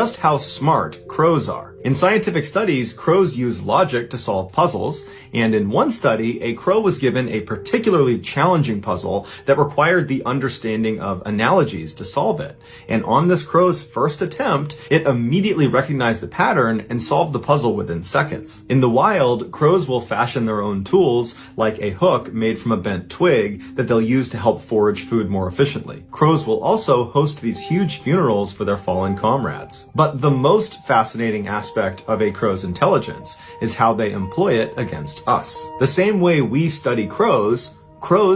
just how smart crows are. In scientific studies, crows use logic to solve puzzles, and in one study, a crow was given a particularly challenging puzzle that required the understanding of analogies to solve it. And on this crow's first attempt, it immediately recognized the pattern and solved the puzzle within seconds. In the wild, crows will fashion their own tools, like a hook made from a bent twig that they'll use to help forage food more efficiently. Crows will also host these huge funerals for their fallen comrades. But the most fascinating aspect of a crow's intelligence is how they employ it against us. The same way we study crows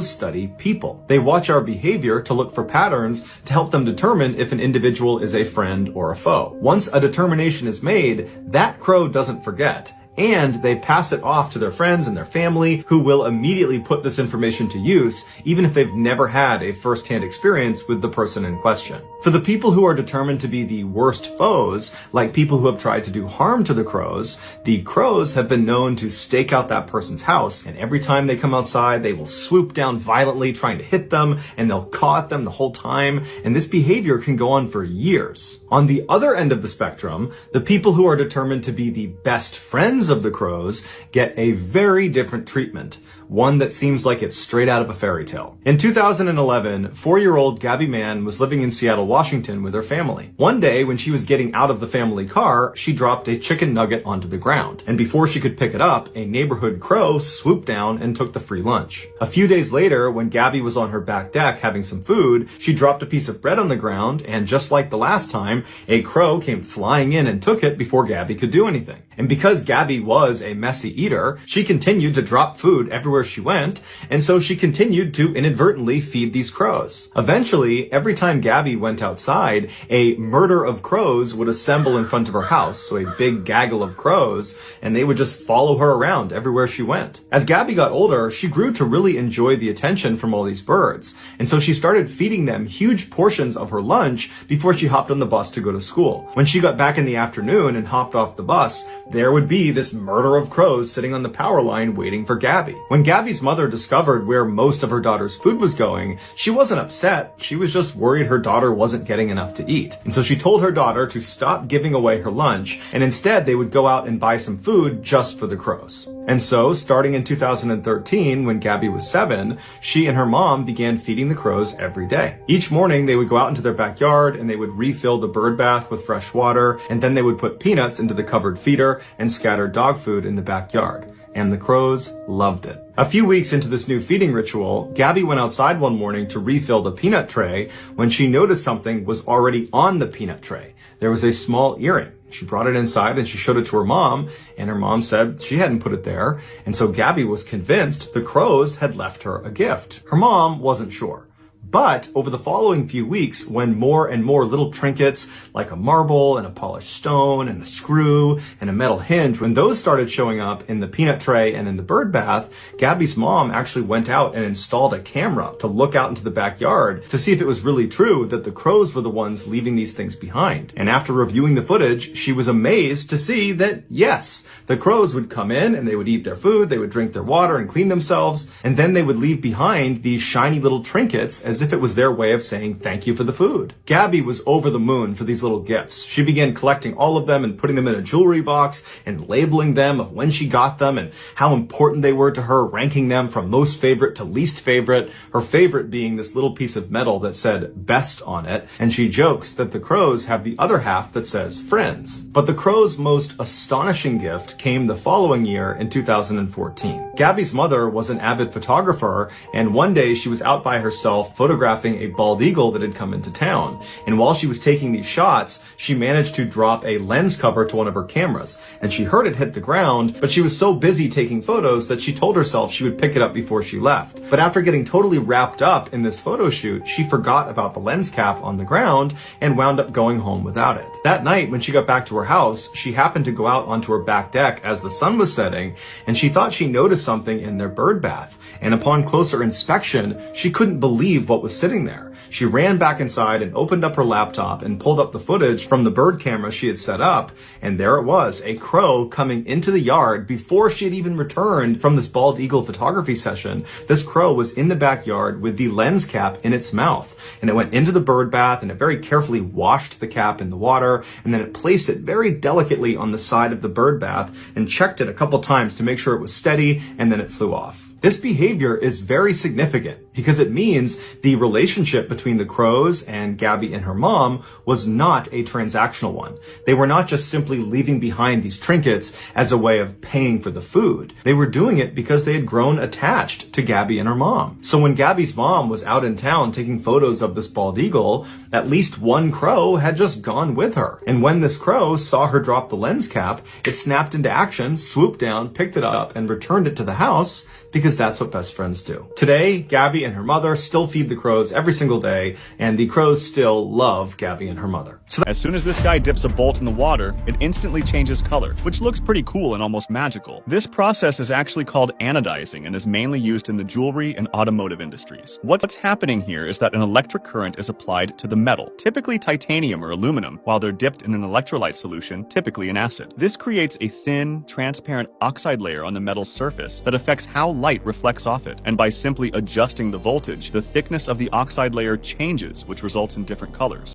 study people. They watch our behavior to look for patterns to help them determine if an individual is a friend or a foe. Once a determination is made, that crow doesn't forget, and they pass it off to their friends and their family, who will immediately put this information to use, even if they've never had a first-hand experience with the person in question. For the people who are determined to be the worst foes, like people who have tried to do harm to the crows have been known to stake out that person's house, and every time they come outside, they will swoop down violently trying to hit them, and they'll caw at them the whole time, and this behavior can go on for years. On the other end of the spectrum, the people who are determined to be the best friends of the crows get a very different treatment, one that seems like it's straight out of a fairy tale. In 2011, 4-year-old Gabby Mann was living in Seattle, Washington with her family. One day, when she was getting out of the family car, she dropped a chicken nugget onto the ground, and before she could pick it up, a neighborhood crow swooped down and took the free lunch. A few days later, when Gabby was on her back deck having some food, she dropped a piece of bread on the ground, and just like the last time, a crow came flying in and took it before Gabby could do anything. And because Gabby was a messy eater, she continued to drop food everywhere she went, and so she continued to inadvertently feed these crows. Eventually, every time Gabby went outside, a murder of crows would assemble in front of her house, so a big gaggle of crows, and they would just follow her around everywhere she went. As Gabby got older, she grew to really enjoy the attention from all these birds, and so she started feeding them huge portions of her lunch before she hopped on the bus to go to school. When she got back in the afternoon and hopped off the bus, there would be this murder of crows sitting on the power line waiting for Gabby. When Gabby's mother discovered where most of her daughter's food was going, she wasn't upset. She was just worried her daughter wasn't getting enough to eat. And so she told her daughter to stop giving away her lunch, and instead they would go out and buy some food just for the crows. And so, starting in 2013, when Gabby was 7, she and her mom began feeding the crows every day. Each morning, they would go out into their backyard and they would refill the bird bath with fresh water, and then they would put peanuts into the covered feeder and scatter dog food in the backyard. And the crows loved it. A few weeks into this new feeding ritual, Gabby went outside one morning to refill the peanut tray when she noticed something was already on the peanut tray. There was a small earring. She brought it inside and she showed it to her mom, and her mom said she hadn't put it there, and so Gabby was convinced the crows had left her a gift. Her mom wasn't sure. But over the following few weeks, when more and more little trinkets like a marble and a polished stone and a screw and a metal hinge, when those started showing up in the peanut tray and in the bird bath, Gabby's mom actually went out and installed a camera to look out into the backyard to see if it was really true that the crows were the ones leaving these things behind. And after reviewing the footage, she was amazed to see that, yes, the crows would come in and they would eat their food, they would drink their water and clean themselves, and then they would leave behind these shiny little trinkets as if it was their way of saying thank you for the food. Gabby was over the moon for these little gifts. She began collecting all of them and putting them in a jewelry box and labeling them of when she got them and how important they were to her, ranking them from most favorite to least favorite, her favorite being this little piece of metal that said best on it, and she jokes that the crows have the other half that says friends. But the crows' most astonishing gift came the following year in 2014. Gabby's mother was an avid photographer, and one day she was out by herself photographing a bald eagle that had come into town. And while she was taking these shots, she managed to drop a lens cover to one of her cameras, and she heard it hit the ground, but she was so busy taking photos that she told herself she would pick it up before she left. But after getting totally wrapped up in this photo shoot, she forgot about the lens cap on the ground and wound up going home without it. That night, when she got back to her house, she happened to go out onto her back deck as the sun was setting, and she thought she noticed something in their bird bath. And upon closer inspection, she couldn't believe what was sitting there. She ran back inside and opened up her laptop and pulled up the footage from the bird camera she had set up, and there it was, a crow coming into the yard before she had even returned from this bald eagle photography session. This crow was in the backyard with the lens cap in its mouth, and it went into the bird bath and it very carefully washed the cap in the water, and then it placed it very delicately on the side of the bird bath and checked it a couple times to make sure it was steady, and then it flew off. This behavior is very significant because it means the relationship between the crows and Gabby and her mom was not a transactional one. They were not just simply leaving behind these trinkets as a way of paying for the food. They were doing it because they had grown attached to Gabby and her mom. So when Gabby's mom was out in town taking photos of this bald eagle, at least one crow had just gone with her. And when this crow saw her drop the lens cap, it snapped into action, swooped down, picked it up, and returned it to the house, because that's what best friends do. Today, Gabby and her mother still feed the crows every single day, and the crows still love Gabby and her mother. So as soon as this guy dips a bolt in the water, it instantly changes color, which looks pretty cool and almost magical. This process is actually called anodizing and is mainly used in the jewelry and automotive industries. What's happening here is that an electric current is applied to the metal, typically titanium or aluminum, while they're dipped in an electrolyte solution, typically an acid. This creates a thin, transparent oxide layer on the metal's surface that affects how light reflects off it, and by simply adjusting the voltage, the thickness of the oxide layer changes, which results in different colors.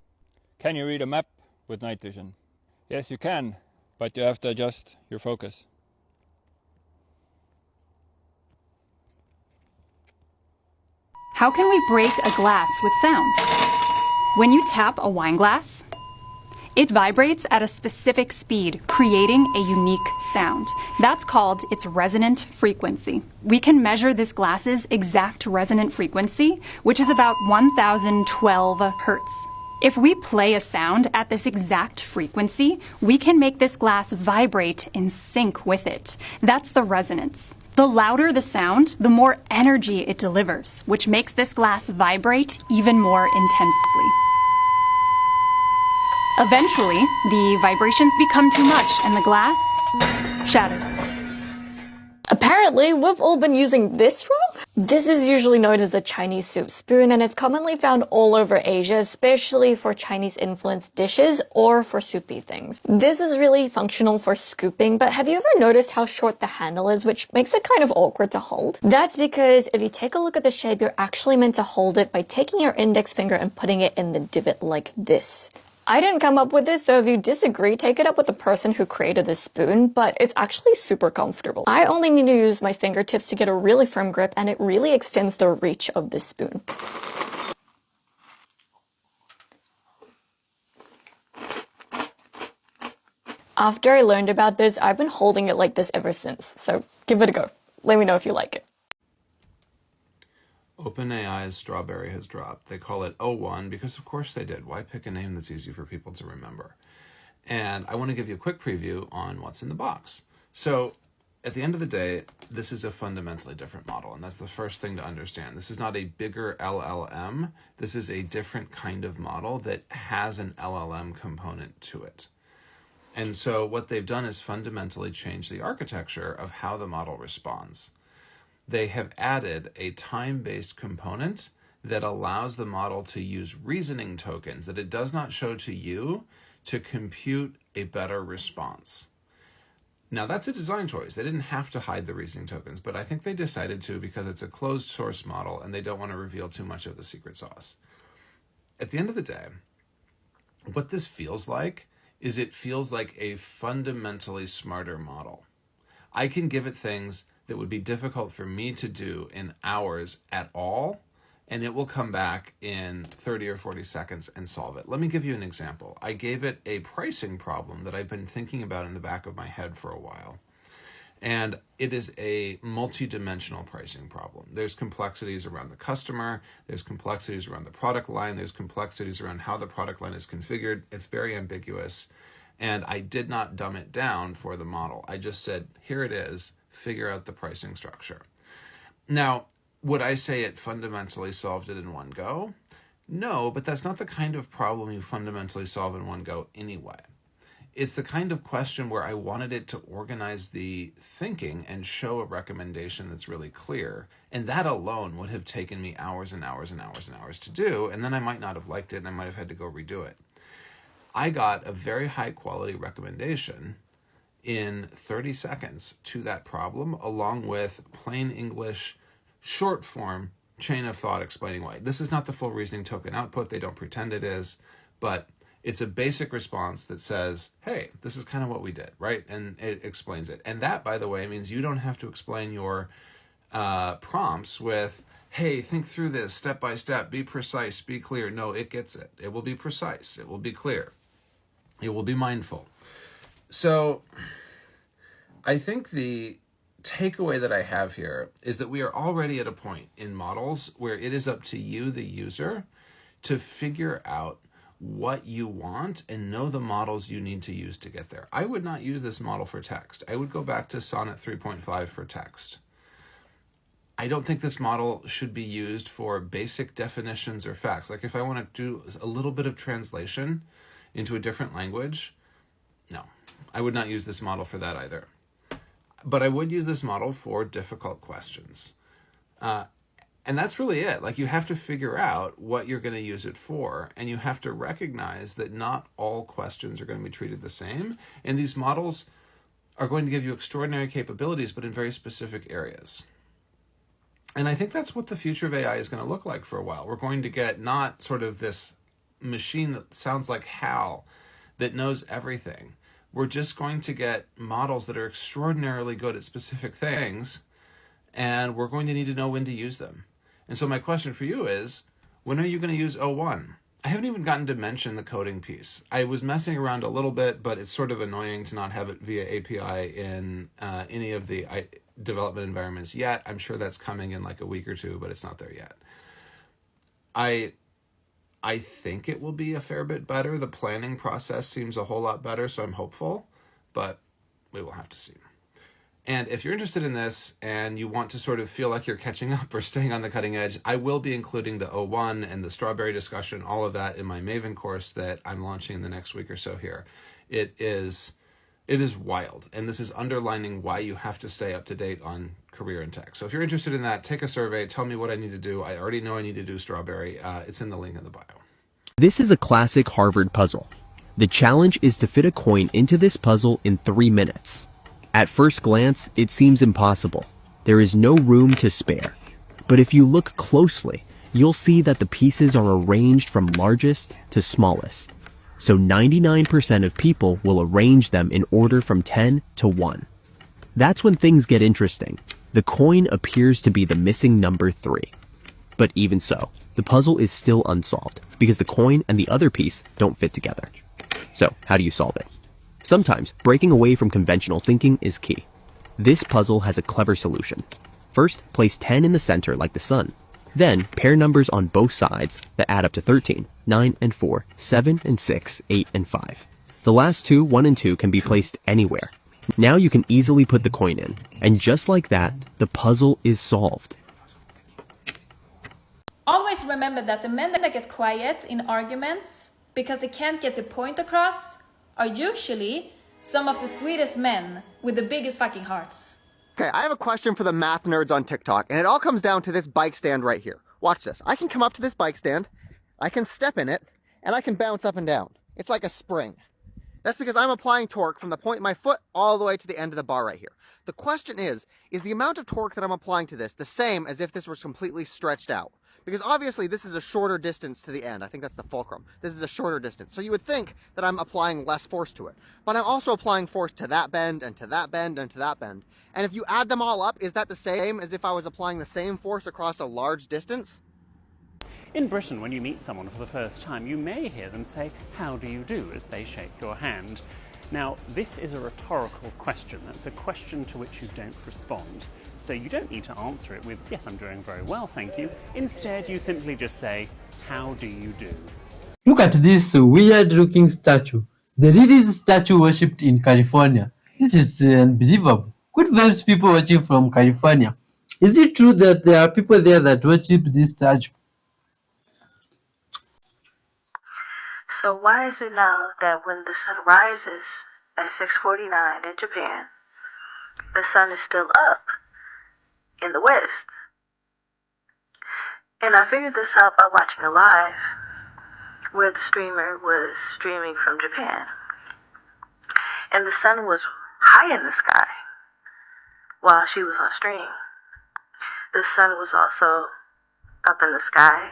Can you read a map with night vision? Yes, you can, but you have to adjust your focus. How can we break a glass with sound? When you tap a wine glass, it vibrates at a specific speed, creating a unique sound. That's called its resonant frequency. We can measure this glass's exact resonant frequency, which is about 1012 hertz. If we play a sound at this exact frequency, we can make this glass vibrate in sync with it. That's the resonance. The louder the sound, the more energy it delivers, which makes this glass vibrate even more intensely. Eventually, the vibrations become too much and the glass shatters. Apparently, we've all been using this wrong. This is usually known as a Chinese soup spoon, and it's commonly found all over Asia, especially for Chinese-influenced dishes or for soupy things. This is really functional for scooping, but have you ever noticed how short the handle is, which makes it kind of awkward to hold? That's because if you take a look at the shape, you're actually meant to hold it by taking your index finger and putting it in the divot like this. I didn't come up with this, so if you disagree, take it up with the person who created this spoon, but it's actually super comfortable. I only need to use my fingertips to get a really firm grip, and it really extends the reach of this spoon. After I learned about this, I've been holding it like this ever since, so give it a go. Let me know if you like it. OpenAI's strawberry has dropped. They call it O1 because of course they did. Why pick a name that's easy for people to remember? And I want to give you a quick preview on what's in the box. So at the end of the day, this is a fundamentally different model, and that's the first thing to understand. This is not a bigger LLM. This is a different kind of model that has an LLM component to it. And so what they've done is fundamentally change the architecture of how the model responds. They have added a time-based component that allows the model to use reasoning tokens that it does not show to you to compute a better response. Now that's a design choice. They didn't have to hide the reasoning tokens, but I think they decided to because it's a closed source model and they don't want to reveal too much of the secret sauce. At the end of the day, what this feels like is it feels like a fundamentally smarter model. I can give it things that would be difficult for me to do in hours at all, and it will come back in 30 or 40 seconds and solve it. Let me give you an example. I gave it a pricing problem that I've been thinking about in the back of my head for a while. And it is a multi-dimensional pricing problem. There's complexities around the customer, there's complexities around the product line, there's complexities around how the product line is configured. It's very ambiguous. And I did not dumb it down for the model. I just said, here it is, figure out the pricing structure. Now, would I say it fundamentally solved it in one go? No, but that's not the kind of problem you fundamentally solve in one go anyway. it's the kind of question where I wanted it to organize the thinking and show a recommendation that's really clear. And that alone would have taken me hours and hours and hours and hours to do. And then I might not have liked it and I might have had to go redo it. I got a very high quality recommendation in 30 seconds to that problem, along with plain English, short form, chain of thought explaining why. This is not the full reasoning token output. They don't pretend it is, but it's a basic response that says, hey, this is kind of what we did, right? And it explains it. And that, by the way, means you don't have to explain your prompts with, hey, think through this step by step, be precise, be clear. No, it gets it. It will be precise. It will be clear. It will be mindful. So I think the takeaway that I have here is that we are already at a point in models where it is up to you, the user, to figure out what you want and know the models you need to use to get there. I would not use this model for text. I would go back to Sonnet 3.5 for text. I don't think this model should be used for basic definitions or facts. Like if I want to do a little bit of translation into a different language, no, I would not use this model for that either. But I would use this model for difficult questions. And that's really it. Like you have to figure out what you're going to use it for, and you have to recognize that not all questions are going to be treated the same. And these models are going to give you extraordinary capabilities, but in very specific areas. And I think that's what the future of AI is going to look like for a while. We're going to get not sort of this machine that sounds like HAL that knows everything. We're just going to get models that are extraordinarily good at specific things, and we're going to need to know when to use them. And so my question for you is, when are you going to use O1? I haven't even gotten to mention the coding piece. I was messing around a little bit, but it's sort of annoying to not have it via API in any of the development environments yet. I'm sure that's coming in like a week or two, but it's not there yet. I think it will be a fair bit better. The planning process seems a whole lot better, so I'm hopeful, but we will have to see. And if you're interested in this and you want to sort of feel like you're catching up or staying on the cutting edge, I will be including the O1 and the strawberry discussion, all of that in my Maven course that I'm launching in the next week or so here. It is wild. And this is underlining why you have to stay up to date on career in tech. So if you're interested in that, take a survey, tell me what I need to do. I already know I need to do strawberry. It's in the link in the bio. This is a classic Harvard puzzle. The challenge is to fit a coin into this puzzle in 3 minutes. At first glance, it seems impossible. There is no room to spare. But if you look closely, you'll see that the pieces are arranged from largest to smallest. So 99% of people will arrange them in order from 10 to 1. That's when things get interesting. The coin appears to be the missing number 3. But even so, the puzzle is still unsolved because the coin and the other piece don't fit together. So how do you solve it? Sometimes breaking away from conventional thinking is key. This puzzle has a clever solution. First, place 10 in the center like the sun. Then, pair numbers on both sides that add up to 13, 9 and 4, 7 and 6, 8 and 5. The last two, 1 and 2, can be placed anywhere. Now you can easily put the coin in, and just like that, the puzzle is solved. Always remember that the men that get quiet in arguments because they can't get the point across are usually some of the sweetest men with the biggest fucking hearts. Okay, I have a question for the math nerds on TikTok, and it all comes down to this bike stand right here. Watch this. I can come up to this bike stand, I can step in it, and I can bounce up and down. It's like a spring. That's because I'm applying torque from the point of my foot all the way to the end of the bar right here. The question is the amount of torque that I'm applying to this the same as if this was completely stretched out? Because obviously this is a shorter distance to the end. I think that's the fulcrum. This is a shorter distance. So you would think that I'm applying less force to it. But I'm also applying force to that bend and to that bend and to that bend. And if you add them all up, is that the same as if I was applying the same force across a large distance? In Britain, when you meet someone for the first time, you may hear them say, "How do you do?" as they shake your hand. Now, this is a rhetorical question. That's a question to which you don't respond. So you don't need to answer it with, "Yes, I'm doing very well, thank you." Instead, you simply just say, "How do you do?" Look at this weird-looking statue. They really the statue worshipped in California. This is unbelievable. Good vibes people watching from California. Is it true that there are people there that worship this statue? So why is it now that when the sun rises at 6:49 in Japan, the sun is still up in the West? And I figured this out by watching a live where the streamer was streaming from Japan. And the sun was high in the sky while she was on stream. The sun was also up in the sky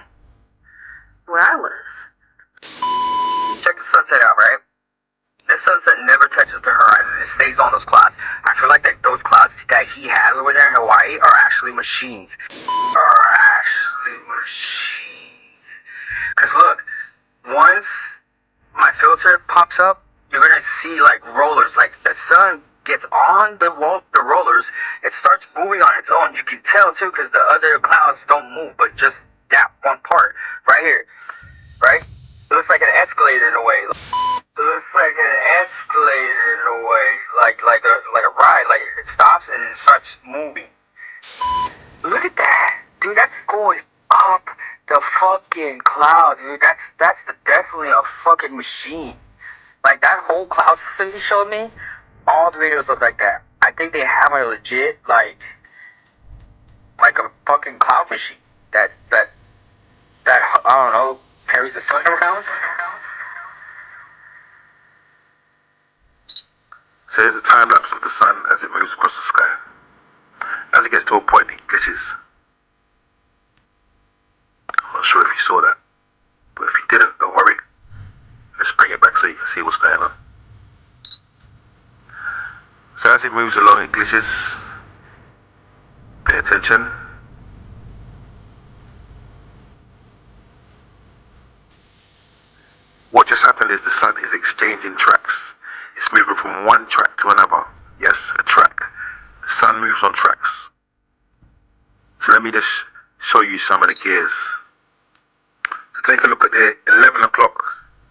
where I was. Check the sunset out, right? The sunset never touches the horizon. It stays on those clouds. I feel like that those clouds that he has over there in Hawaii are actually machines. Because look, once my filter pops up, you're going to see like rollers. Like the sun gets on the rollers, it starts moving on its own. You can tell too because the other clouds don't move, but just that one part right here, right? It looks like an escalator in a way. It looks like an escalator in a way, like a ride. Like it stops and it starts moving. Look at that, dude. That's going up the fucking cloud, dude. That's definitely a fucking machine. Like that whole cloud system you showed me, all the videos look like that. I think they have a legit like a fucking cloud machine that I don't know, carries the sun around. So here's a time lapse of the sun as it moves across the sky. As it gets to a point, it glitches. I'm not sure if you saw that, but if you didn't, don't worry. Let's bring it back so you can see what's going on. So as it moves along, it glitches. Pay attention. What just happened is the sun is exchanging tracks. It's moving from one track to another. Yes, a track. The sun moves on tracks. So let me just show you some of the gears. So take a look at the 11 o'clock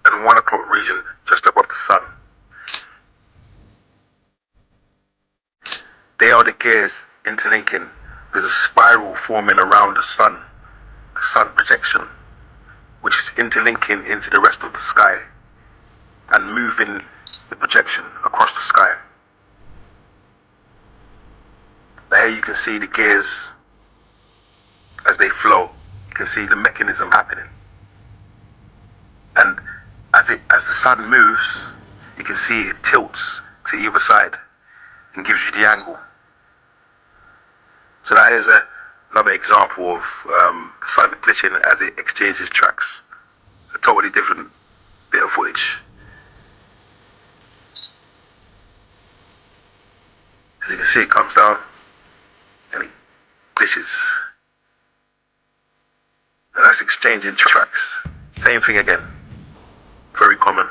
and 1 o'clock region just above the sun. They are the gears interlinking. There's a spiral forming around the sun projection, which is interlinking into the rest of the sky and moving the projection across the sky. There you can see the gears as they flow. You can see the mechanism happening. And as the sun moves, you can see it tilts to either side and gives you the angle. So that is another example of the sun glitching as it exchanges tracks. A totally different bit of footage. As you can see, it comes down and it glitches. And that's exchanging tracks. Same thing again. Very common.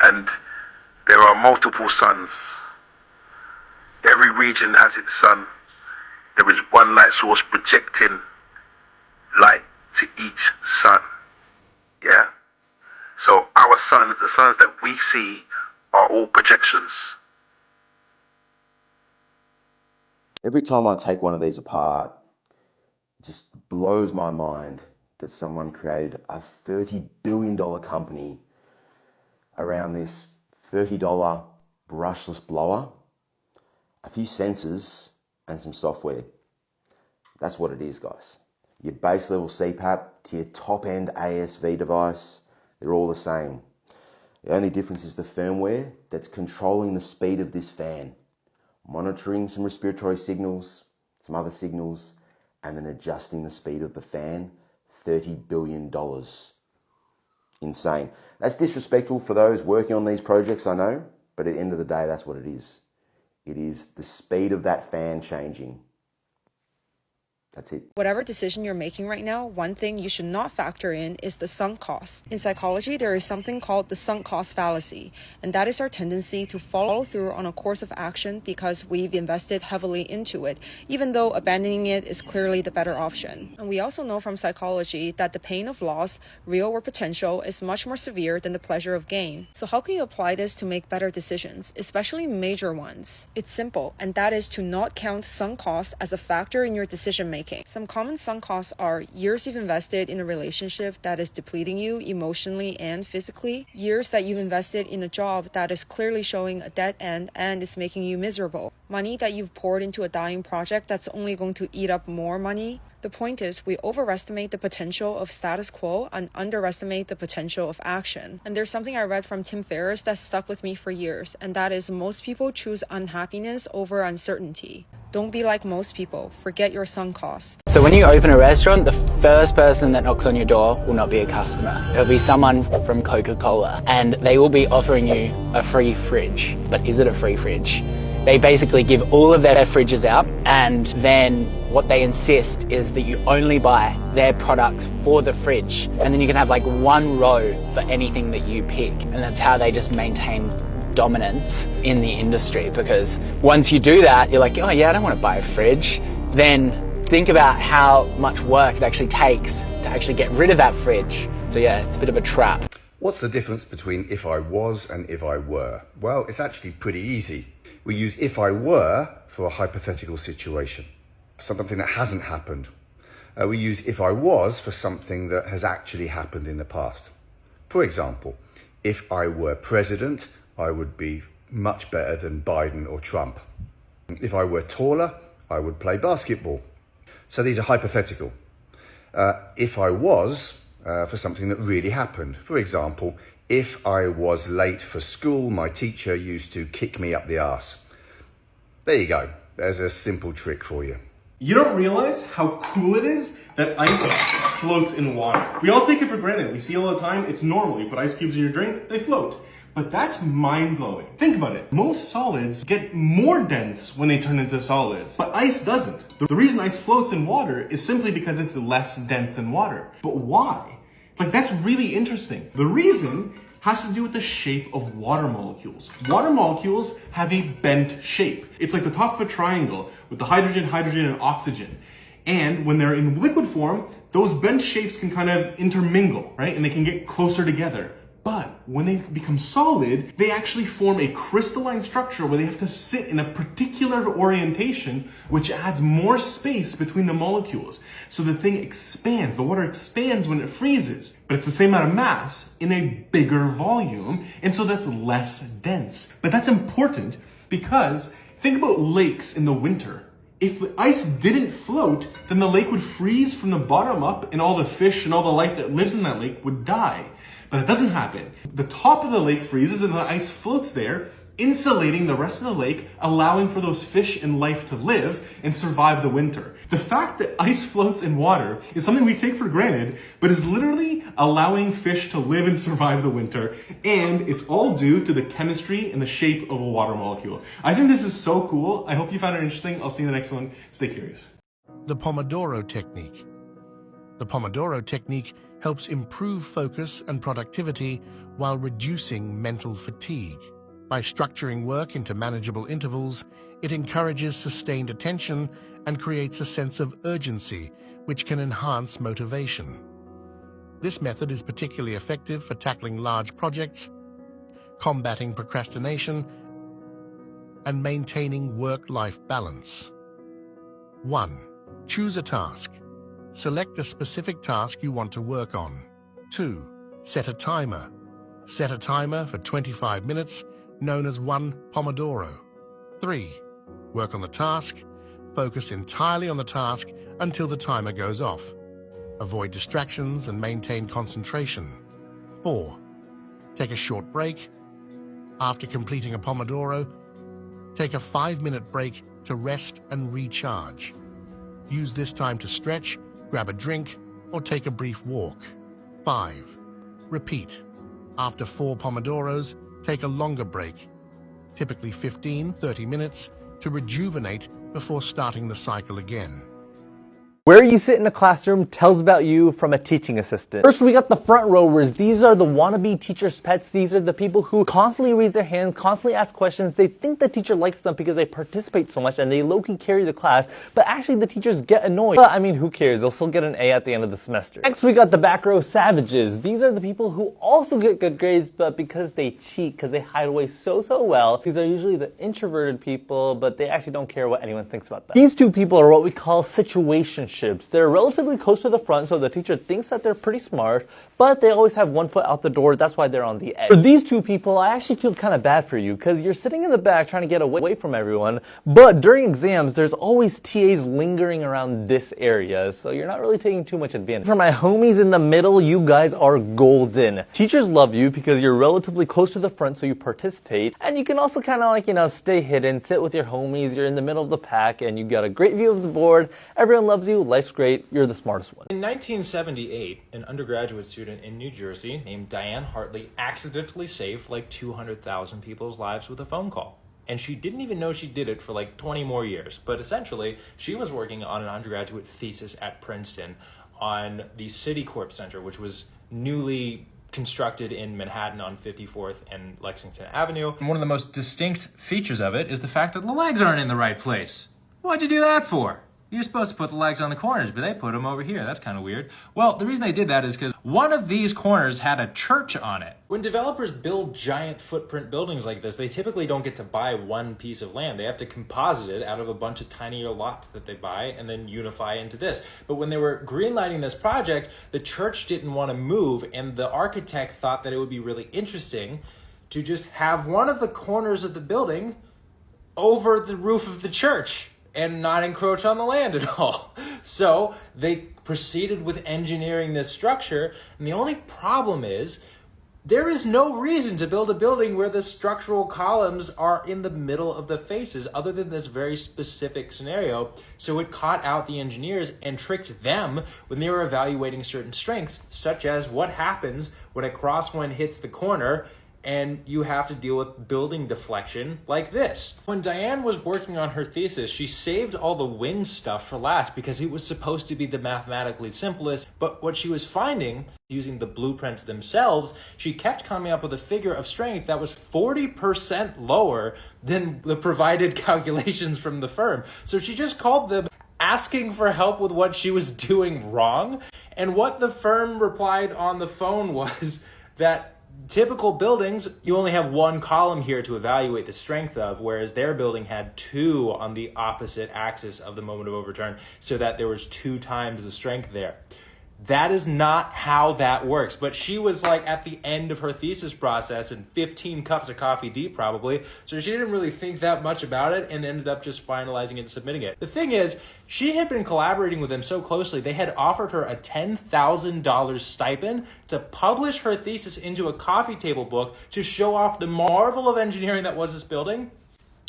And there are multiple suns. Every region has its sun. There is one light source projecting light to each sun. Yeah? So our suns, the suns that we see, are all projections. Every time I take one of these apart, it just blows my mind that someone created a $30 billion company around this $30 brushless blower, a few sensors, and some software. That's what it is, guys. Your base level CPAP to your top end ASV device, they're all the same. The only difference is the firmware that's controlling the speed of this fan, monitoring some respiratory signals, some other signals, and then adjusting the speed of the fan. $30 billion. Insane. That's disrespectful for those working on these projects, I know, but at the end of the day, that's what it is. It is the speed of that fan changing. That's it. Whatever decision you're making right now, one thing you should not factor in is the sunk cost. In psychology, there is something called the sunk cost fallacy, and that is our tendency to follow through on a course of action because we've invested heavily into it, even though abandoning it is clearly the better option. And we also know from psychology that the pain of loss, real or potential, is much more severe than the pleasure of gain. So how can you apply this to make better decisions, especially major ones? It's simple, and that is to not count sunk cost as a factor in your decision making. making. Some common sunk costs are years you've invested in a relationship that is depleting you emotionally and physically, years that you've invested in a job that is clearly showing a dead end and is making you miserable, money that you've poured into a dying project that's only going to eat up more money. The point is, we overestimate the potential of status quo and underestimate the potential of action. And there's something I read from Tim Ferriss that stuck with me for years, and that is most people choose unhappiness over uncertainty. Don't be like most people. Forget your sunk cost. So when you open a restaurant, the first person that knocks on your door will not be a customer. It'll be someone from Coca-Cola, and they will be offering you a free fridge. But is it a free fridge? They basically give all of their fridges out, and then what they insist is that you only buy their products for the fridge, and then you can have like one row for anything that you pick, and that's how they just maintain dominance in the industry. Because once you do that, you're like, oh yeah, I don't want to buy a fridge. Then think about how much work it actually takes to actually get rid of that fridge. So yeah, it's a bit of a trap. What's the difference between if I was and if I were? Well, it's actually pretty easy. We use if I were for a hypothetical situation, something that hasn't happened. We use if I was for something that has actually happened in the past. For example, if I were president, I would be much better than Biden or Trump. If I were taller, I would play basketball. So these are hypothetical. If I was for something that really happened. For example, if I was late for school, my teacher used to kick me up the arse. There you go. There's a simple trick for you. You don't realize how cool it is that ice floats in water. We all take it for granted. We see it all the time. It's normal. You put ice cubes in your drink, they float. But that's mind-blowing. Think about it. Most solids get more dense when they turn into solids, but ice doesn't. The reason ice floats in water is simply because it's less dense than water. But why? Like, that's really interesting. The reason has to do with the shape of water molecules. Water molecules have a bent shape. It's like the top of a triangle with the hydrogen, and oxygen. And when they're in liquid form, those bent shapes can kind of intermingle, right? And they can get closer together. But when they become solid, they actually form a crystalline structure where they have to sit in a particular orientation, which adds more space between the molecules. So the thing expands, the water expands when it freezes, but it's the same amount of mass in a bigger volume, and so that's less dense. But that's important because think about lakes in the winter. If the ice didn't float, then the lake would freeze from the bottom up, and all the fish and all the life that lives in that lake would die. But it doesn't happen. The top of the lake freezes and the ice floats there, insulating the rest of the lake, allowing for those fish and life to live and survive the winter. The fact that ice floats in water is something we take for granted, but is literally allowing fish to live and survive the winter. And it's all due to the chemistry and the shape of a water molecule. I think this is so cool. I hope you found it interesting. I'll see you in the next one. Stay curious. The Pomodoro Technique. The Pomodoro Technique helps improve focus and productivity while reducing mental fatigue. By structuring work into manageable intervals, it encourages sustained attention and creates a sense of urgency, which can enhance motivation. This method is particularly effective for tackling large projects, combating procrastination, and maintaining work-life balance. 1. Choose a task. Select a specific task you want to work on. 2. Set a timer. Set a timer for 25 minutes, known as 1 Pomodoro. 3. Work on the task. Focus entirely on the task until the timer goes off. Avoid distractions and maintain concentration. 4. Take a short break. After completing a Pomodoro, take a 5-minute break to rest and recharge. Use this time to stretch, grab a drink, or take a brief walk. 5. Repeat. After 4 Pomodoros, take a longer break, typically 15-30 minutes, to rejuvenate before starting the cycle again. Where you sit in a classroom tells about you from a teaching assistant. First, we got the front rowers. These are the wannabe teacher's pets. These are the people who constantly raise their hands, constantly ask questions. They think the teacher likes them because they participate so much and they low-key carry the class, but actually the teachers get annoyed. But I mean, who cares? They'll still get an A at the end of the semester. Next, we got the back row savages. These are the people who also get good grades, but because they cheat, because they hide away so well. These are usually the introverted people, but they actually don't care what anyone thinks about them. These two people are what we call situationships. They're relatively close to the front, so the teacher thinks that they're pretty smart, but they always have one foot out the door. That's why they're on the edge. For these two people, I actually feel kind of bad for you, because you're sitting in the back trying to get away from everyone, but during exams, there's always TAs lingering around this area, so you're not really taking too much advantage. For my homies in the middle, you guys are golden. Teachers love you because you're relatively close to the front, so you participate, and you can also kind of like, stay hidden, sit with your homies, you're in the middle of the pack, and you got a great view of the board, everyone loves you, life's great, you're the smartest one. In 1978, an undergraduate student in New Jersey named Diane Hartley accidentally saved like 200,000 people's lives with a phone call. And she didn't even know she did it for like 20 more years. But essentially, she was working on an undergraduate thesis at Princeton on the Citicorp Center, which was newly constructed in Manhattan on 54th and Lexington Avenue. And one of the most distinct features of it is the fact that the legs aren't in the right place. What'd you do that for? You're supposed to put the legs on the corners, but they put them over here. That's kind of weird. Well, the reason they did that is because one of these corners had a church on it. When developers build giant footprint buildings like this, they typically don't get to buy one piece of land. They have to composite it out of a bunch of tinier lots that they buy and then unify into this. But when they were greenlighting this project, the church didn't want to move, and the architect thought that it would be really interesting to just have one of the corners of the building over the roof of the church and not encroach on the land at all. So they proceeded with engineering this structure, and the only problem is there is no reason to build a building where the structural columns are in the middle of the faces other than this very specific scenario. So it caught out the engineers and tricked them when they were evaluating certain strengths, such as what happens when a crosswind hits the corner and you have to deal with building deflection like this. When Diane was working on her thesis, she saved all the wind stuff for last because it was supposed to be the mathematically simplest. But what she was finding, using the blueprints themselves, she kept coming up with a figure of strength that was 40% lower than the provided calculations from the firm. So she just called them asking for help with what she was doing wrong. And what the firm replied on the phone was that typical buildings, you only have one column here to evaluate the strength of, whereas their building had two on the opposite axis of the moment of overturn, so that there was 2 times the strength there. That is not how that works. But she was like at the end of her thesis process and 15 cups of coffee deep probably, so she didn't really think that much about it and ended up just finalizing it and submitting it. The thing is, she had been collaborating with them so closely, they had offered her a $10,000 stipend to publish her thesis into a coffee table book to show off the marvel of engineering that was this building.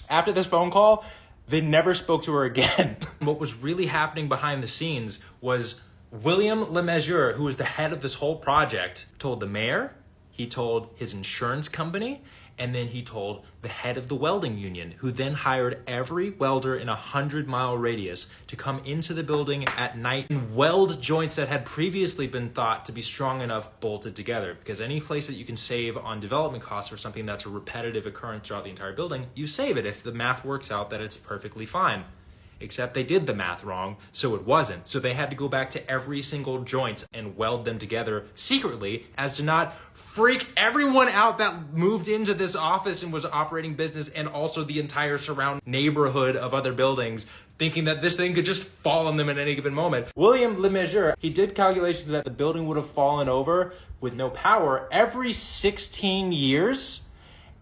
After this phone call, they never spoke to her again. What was really happening behind the scenes was William LeMessurier, who was the head of this whole project, told the mayor, he told his insurance company, and then he told the head of the welding union, who then hired every welder in a 100-mile radius to come into the building at night and weld joints that had previously been thought to be strong enough bolted together. Because any place that you can save on development costs for something that's a repetitive occurrence throughout the entire building, you save it if the math works out that it's perfectly fine. Except they did the math wrong, so it wasn't. So they had to go back to every single joint and weld them together secretly as to not freak everyone out that moved into this office and was operating business, and also the entire surrounding neighborhood of other buildings, thinking that this thing could just fall on them at any given moment. William LeMessurier, he did calculations that the building would have fallen over with no power every 16 years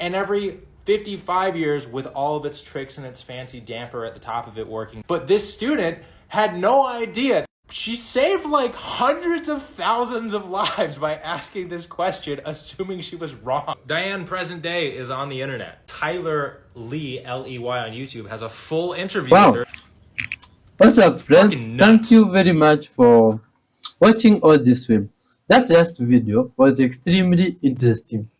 and every 55 years with all of its tricks and its fancy damper at the top of it working. But this student had no idea. She saved like hundreds of thousands of lives by asking this question, assuming she was wrong. Diane present day is on the internet. Tyler Lee, L-E-Y on YouTube, has a full interview Wow. with her. What's up, friends? Thank you very much for watching all this film. That last video was extremely interesting.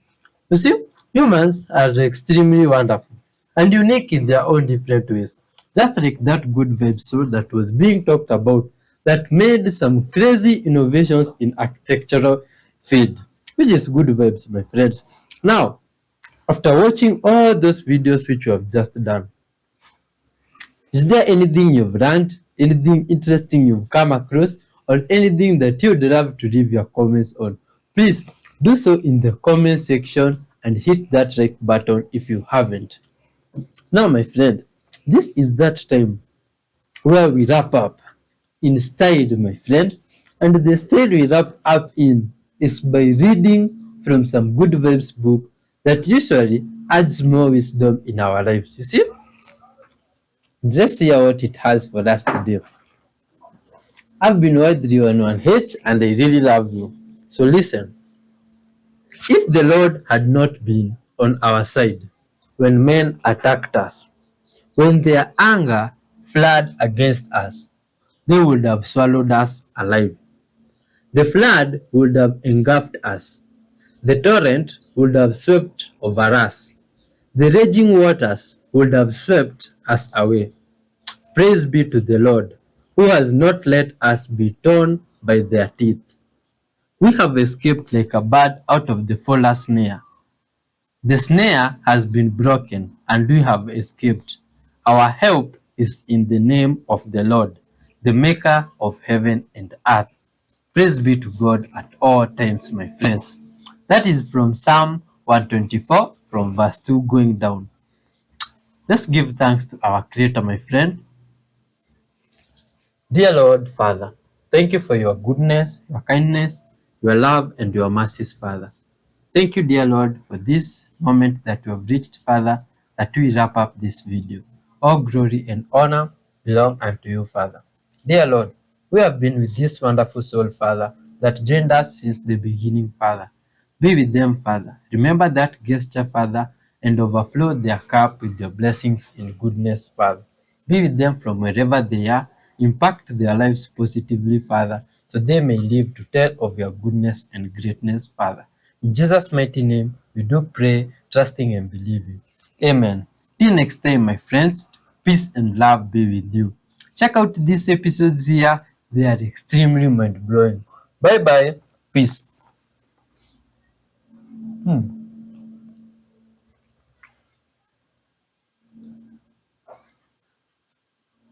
You see, humans are extremely wonderful and unique in their own different ways. Just like that good vibe soul that was being talked about that made some crazy innovations in architectural field, which is good vibes, my friends. Now, after watching all those videos which you have just done, is there anything you've learned, anything interesting you've come across, or anything that you'd love to leave your comments on? Please do so in the comment section and hit that like button if you haven't. Now, my friend, this is that time where we wrap up in style, my friend. And the style we wrap up in is by reading from some good vibes book that usually adds more wisdom in our lives. You see? Just hear what it has for us today. I've been widely on 1H and I really love you. So listen. If the Lord had not been on our side when men attacked us, when their anger flooded against us, they would have swallowed us alive. The flood would have engulfed us. The torrent would have swept over us. The raging waters would have swept us away. Praise be to the Lord, who has not let us be torn by their teeth. We have escaped like a bird out of the fowler's snare. The snare has been broken, and we have escaped. Our help is in the name of the Lord, the maker of heaven and earth. Praise be to God at all times, my friends. That is from Psalm 124, from verse 2 going down. Let's give thanks to our Creator, my friend. Dear Lord, Father, thank you for your goodness, your kindness, your love, and your mercies, Father. Thank you, dear Lord, for this moment that we have reached, Father, that we wrap up this video. All glory and honor belong unto you, Father. Dear Lord, we have been with this wonderful soul, Father, that joined us since the beginning, Father. Be with them, Father. Remember that gesture, Father, and overflow their cup with your blessings and goodness, Father. Be with them from wherever they are. Impact their lives positively, Father, so they may live to tell of your goodness and greatness, Father. In Jesus' mighty name, we do pray, trusting and believing. Amen. Till next time, my friends, peace and love be with you. Check out these episodes here. They are extremely mind-blowing. Bye-bye. Peace.